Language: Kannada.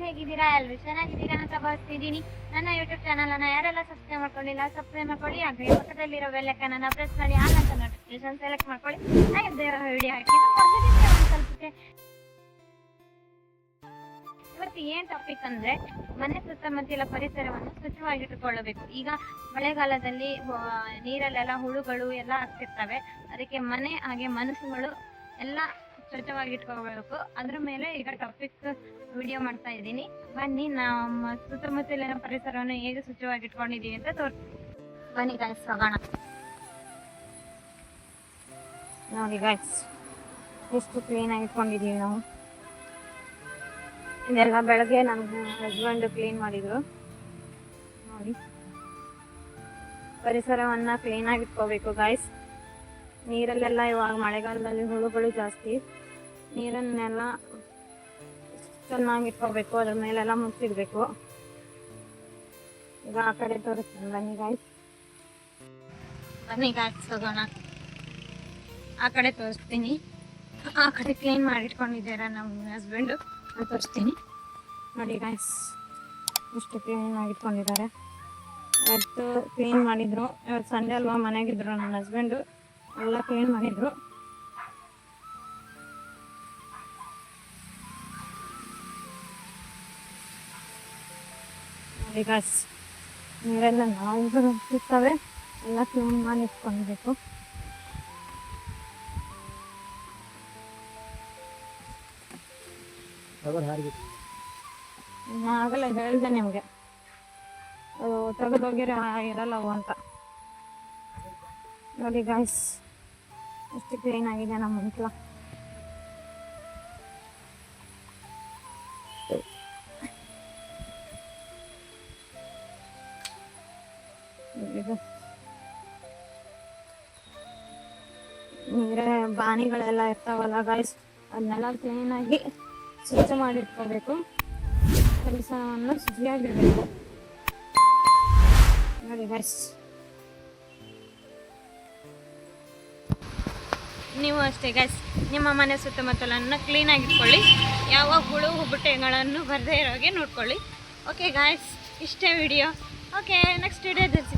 ಹೇಗಿದ್ದೀರಾ? ಎಲ್ಲರೂ ಚೆನ್ನಾಗಿದ್ದೀರಾ ಅಂತ ಭಾವಿಸ್ತಿದ್ದೀನಿ. ನನ್ನ ಯೂಟ್ಯೂಬ್ ಚಾನಲನ್ನು ಯಾರೆಲ್ಲ ಸಬ್ಸ್ಕ್ರೈಬ್ ಮಾಡ್ಕೊಂಡಿಲ್ಲ ಸಬ್ಸ್ಕ್ರೈಬ್ ಮಾಡ್ಕೊಳ್ಳಿ. ಹಾಗೆ ಪಕ್ಕದಲ್ಲಿರೋ ಬೆಲ್ ಐಕಾನನ್ನು ಪ್ರೆಸ್ ಮಾಡಿ ಆಲ್ ಅಂತ ನೋಟಿಫಿಕೇಶನ್ ಸೆಲೆಕ್ಟ್ ಮಾಡ್ಕೊಳ್ಳಿ. ಹಾಗೆ ವಿಡಿಯೋ ಹಾಕಿ ತಲುಪುತ್ತೆ. ಇವತ್ತು ಏನ್ ಟಾಪಿಕ್ ಅಂದ್ರೆ ಮನೆ ಸುತ್ತಮುತ್ತಲ ಪರಿಸರವನ್ನು ಸ್ವಚ್ಛವಾಗಿಟ್ಟುಕೊಳ್ಳಬೇಕು. ಈಗ ಮಳೆಗಾಲದಲ್ಲಿ ನೀರಲ್ಲೆಲ್ಲ ಹುಳುಗಳು ಎಲ್ಲ ಆಗ್ತಿರ್ತವೆ. ಅದಕ್ಕೆ ಮನೆ ಹಾಗೆ ಮನಸ್ಸುಗಳು ಎಲ್ಲ ಸ್ವಚ್ಛವಾಗಿಟ್ಕೋಬೇಕು. ಅದ್ರ ಮೇಲೆ ಈಗ ಟಾಪಿಕ್ ವಿಡಿಯೋ ಮಾಡ್ತಾ ಇದ್ದೀನಿ. ಬನ್ನಿ ನಮ್ಮ ಸುತ್ತಮುತ್ತಲಿನ ಪರಿಸರವನ್ನು ಹೇಗೆ ಸ್ವಚ್ಛವಾಗಿಟ್ಕೊಂಡಿದೀವಿ ಅಂತ ತೋರಿಸ್ತೀನಿ. ಬನ್ನಿ ಗಾಯ್ಸ್ ಹೋಗೋಣ. ನೋಡಿ ಗಾಯ್ಸ್ ಎಷ್ಟು ಕ್ಲೀನ್ ಆಗಿ ಇಟ್ಕೊಂಡಿದೀವಿ ನಾವು. ಇದೆಲ್ಲ ಬೆಳಗ್ಗೆ ನಮ್ಮ ಹಸ್ಬೆಂಡ್ ಕ್ಲೀನ್ ಮಾಡಿದ್ರು. ನೋಡಿ ಪರಿಸರವನ್ನ ಕ್ಲೀನ್ ಆಗಿ ಇಟ್ಕೋಬೇಕು ಗಾಯ್ಸ್. ನೀರಲ್ಲೆಲ್ಲ ಇವಾಗ ಮಳೆಗಾಲದಲ್ಲಿ ಹುಳುಗಳು ಜಾಸ್ತಿ. ನೀರನ್ನೆಲ್ಲ ಚೆನ್ನಾಗಿ ಇಟ್ಕೋಬೇಕು. ಅದ್ರ ಮೇಲೆಲ್ಲ ಮುಚ್ಚಿಡ್ಬೇಕು. ಈಗ ಆ ಕಡೆ ತೋರಿಸ್ತೀನಿ ಬನ್ನಿ ಗಾಯ್ಸ್. ಬನ್ನಿ ಗಾಯ್ಸ್ ಹೋಗೋಣ. ಆ ಕಡೆ ತೋರಿಸ್ತೀನಿ. ಆ ಕಡೆ ಕ್ಲೀನ್ ಮಾಡಿಟ್ಕೊಂಡಿದ್ದೀರಾ ನಮ್ಮ ಹಸ್ಬೆಂಡು, ತೋರಿಸ್ತೀನಿ. ನೋಡಿ ಗಾಯ್ಸ್ ಇಷ್ಟು ಕ್ಲೀನ್ ಆಗಿಟ್ಕೊಂಡಿದ್ದಾರೆ. ಇವತ್ತು ಕ್ಲೀನ್ ಮಾಡಿದ್ರು. ಇವತ್ತು ಸಂಡೇ ಅಲ್ವಾ, ಮನೆಗಿದ್ರು ನನ್ನ ಹಸ್ಬೆಂಡು, ಎಲ್ಲ ಕ್ಲೀನ್ ಮಾಡಿದ್ರು. ನೋಡಿ ಗಾಯ್ಸ್ ನೀರೆಲ್ಲ ನಾವು ಸಿಗ್ತವೆ, ಎಲ್ಲ ಕ್ಲೀನ್ ಮಾಡಿ ಇಟ್ಕೊಳ್ಬೇಕು. ಆಗಲ್ಲ ಹೇಳಿದೆ ನಿಮಗೆ, ಅದು ತೆಗೆದೋಗಿರೋ ಇರಲ್ಲ ಅವು ಅಂತ. ನೋಡಿ ಗಾಯ್ಸ್ ಎಷ್ಟು ಕ್ಲೀನ್ ಆಗಿದೆ ನಮ್ಮ ಮನೆಲ್ಲ. ನೀರೇ ಬಾನಿಗಳೆಲ್ಲ ಇರ್ತಾವಲ್ಲ ಗಾಯ್ಸ್, ಅದನ್ನೆಲ್ಲ ಕ್ಲೀನಾಗಿ ಸ್ವಚ್ಛ ಮಾಡಿಟ್ಕೋಬೇಕು. ಪರಿಸರವನ್ನು ಶುಚಿಯಾಗಿಡಬೇಕು. ನೋಡಿ ಗಾಯ್ಸ್ ನೀವು ಅಷ್ಟೇ ಗಾಯ್ಸ್, ನಿಮ್ಮ ಮನೆ ಸುತ್ತಮುತ್ತಲನ್ನು ಕ್ಲೀನಾಗಿಟ್ಕೊಳ್ಳಿ. ಯಾವ ಹುಳು ಹುಬ್ಬಟೆಗಳನ್ನು ಬರದೇ ಇರೋಗೆ ನೋಡ್ಕೊಳ್ಳಿ. ಓಕೆ ಗಾಯ್ಸ್, ಇಷ್ಟೇ ವಿಡಿಯೋ. ಓಕೆ, ನೆಕ್ಸ್ಟ್ ವಿಡಿಯೋದಲ್ಲಿ